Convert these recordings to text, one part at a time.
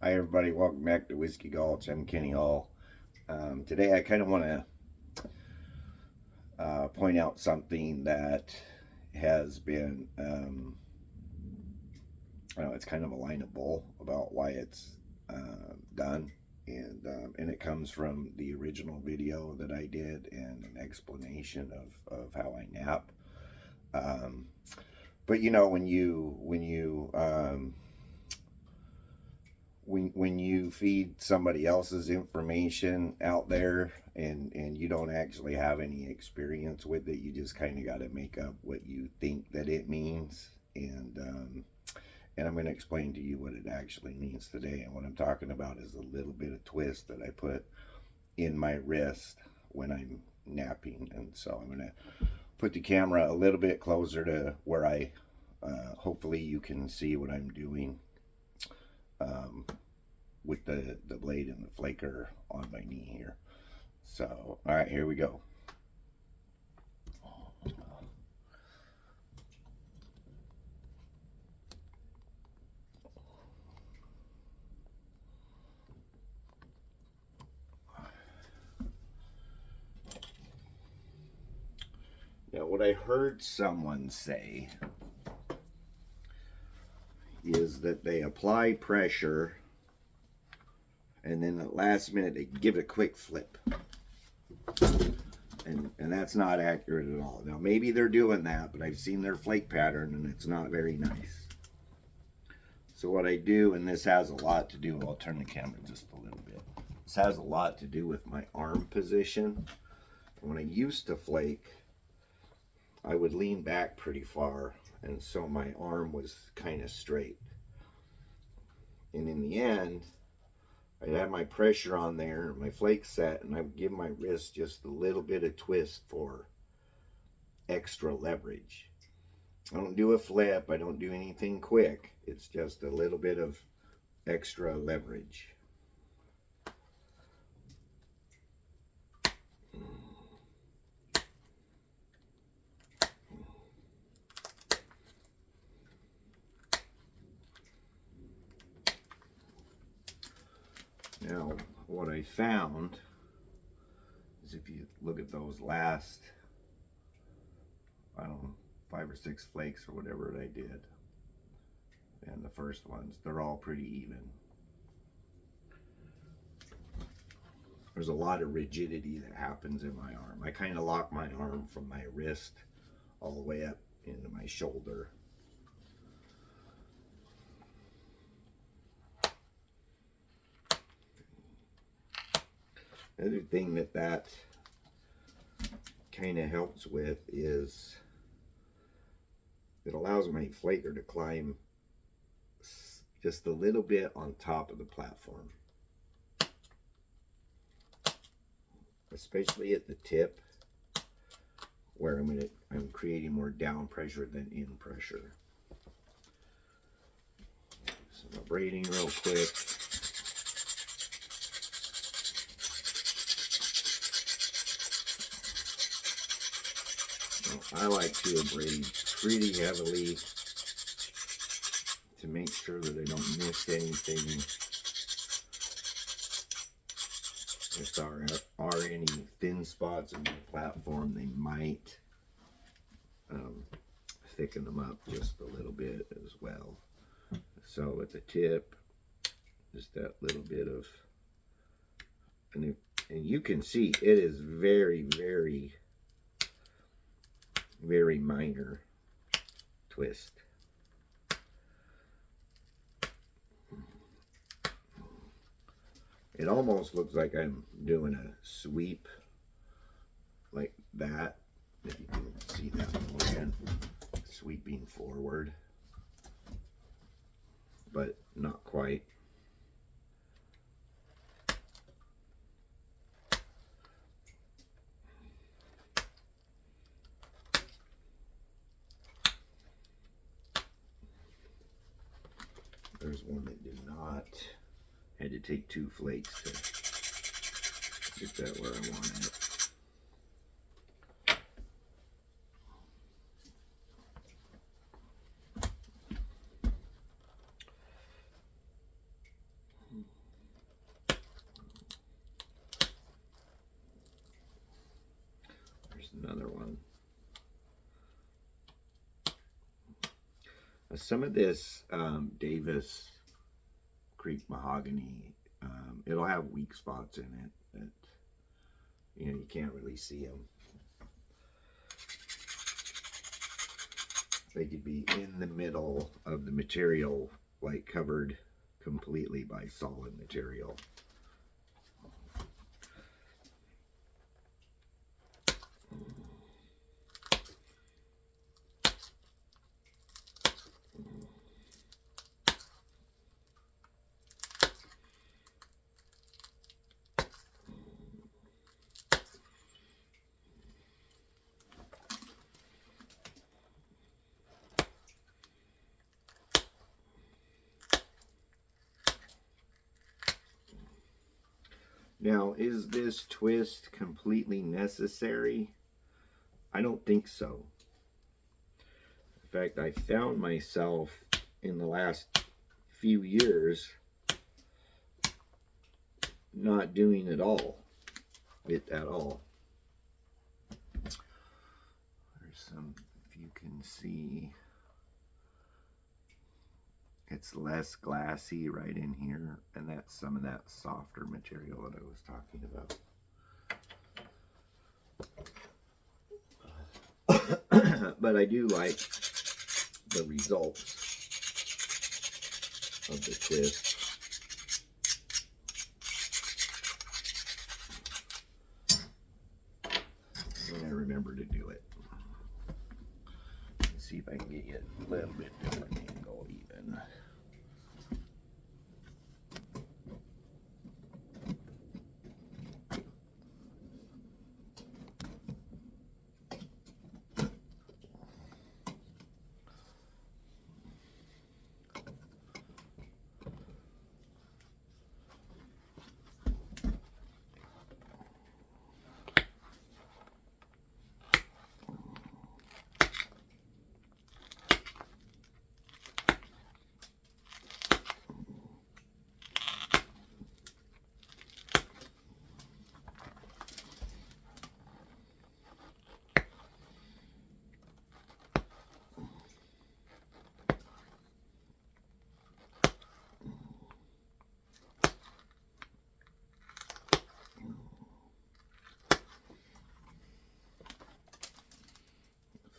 Hi everybody, welcome back to Whiskey Gulch. I'm Kenny Hall. Today I kind of want to point out something that has been, I know it's kind of a line of bull about why it's done, and it comes from the original video that I did and an explanation of how I nap. Um, but you know when you feed somebody else's information out there and you don't actually have any experience with it, you just kind of got to make up what you think that it means. And I'm going to explain to you what it actually means today. And what I'm talking about is a little bit of twist that I put in my wrist when I'm napping. And so I'm going to put the camera a little bit closer to where I hopefully you can see what I'm doing. With the blade and the flaker on my knee here. So, all right, here we go. Now, what I heard someone say is that they apply pressure and then at the last minute they give it a quick flip. And that's not accurate at all. Now, maybe they're doing that, but I've seen their flake pattern and it's not very nice. So what I do, and this has a lot to do, I'll turn the camera just a little bit. This has a lot to do with my arm position. When I used to flake, I would lean back pretty far, and so my arm was kind of straight. And in the end, I'd have my pressure on there, my flake set, and I would give my wrist just a little bit of twist for extra leverage. I don't do a flip, I don't do anything quick. It's just a little bit of extra leverage. Now, what I found is if you look at those last, I don't know, 5 or 6 flakes or whatever I did, and the first ones, they're all pretty even. There's a lot of rigidity that happens in my arm. I kind of lock my arm from my wrist all the way up into my shoulder. The other thing that kind of helps with is it allows my flaker to climb just a little bit on top of the platform, especially at the tip where I'm creating more down pressure than in pressure. So I'm braiding real quick. I like to braid pretty heavily to make sure that I don't miss anything. If there are any thin spots in the platform, they might thicken them up just a little bit as well. So at the tip, just that little bit of, and you can see it is very, very, very minor twist. It almost looks like I'm doing a sweep like that. If you can see that motion, sweeping forward, but not quite. There's one that did not. Had to take 2 flakes to get that where I wanted it. Some of this Davis Creek mahogany, it'll have weak spots in it that you can't really see them. They could be in the middle of the material, like covered completely by solid material. Now, is this twist completely necessary? I don't think so. In fact, I found myself in the last few years not doing it at all. There's some, if you can see, it's less glassy right in here, and that's some of that softer material that I was talking about. But I do like the results of the twist. And I remember to do it. Let's see if I can get you a little bit different angle even.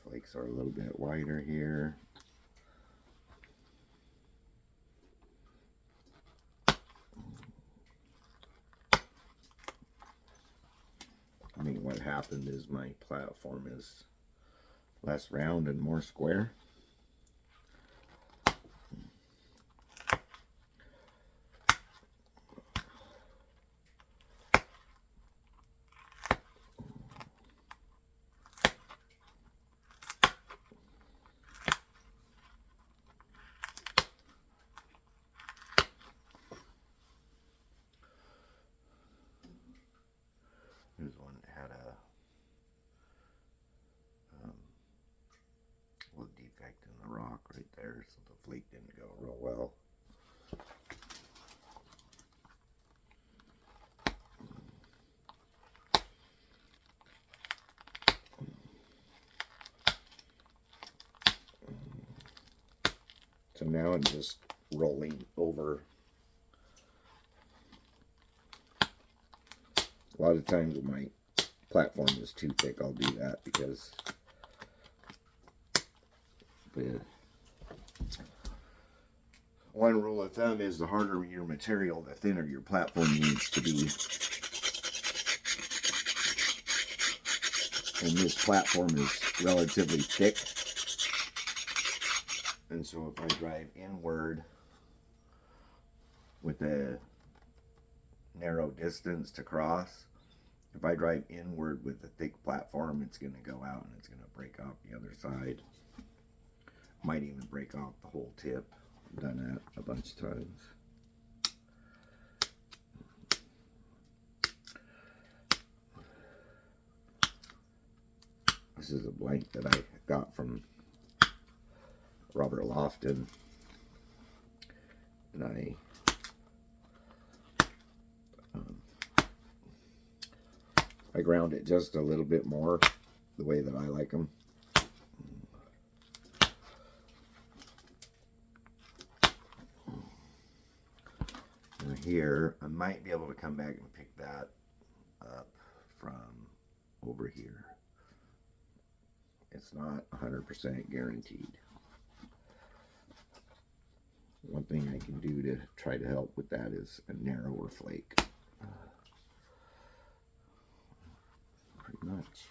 Flakes are a little bit wider here. I mean, what happened is my platform is less round and more square. Here's one that had a little defect in the rock right there, so the flake didn't go real well. So now I'm just rolling over. A lot of times when my platform is too thick, I'll do that because one rule of thumb is the harder your material, the thinner your platform needs to be. And this platform is relatively thick. And so if I drive inward with a narrow distance to cross, if I drive inward with a thick platform, it's going to go out and it's going to break off the other side. Might even break off the whole tip. I've done that a bunch of times. This is a blank that I got from Robert Lofton, and I ground it just a little bit more the way that I like them. here, I might be able to come back and pick that up from over here. It's not 100% guaranteed. One thing I can do to try to help with that is a narrower flake. Pretty much.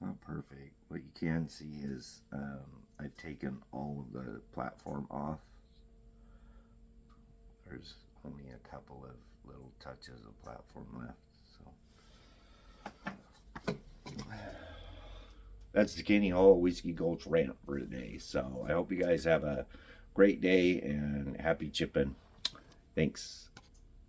Not perfect. What you can see is I've taken all of the platform off. There's only a couple of little touches of platform left. So that's the Kenny Hall Whiskey Gulch rant for today. So I hope you guys have a great day and happy chipping. Thanks.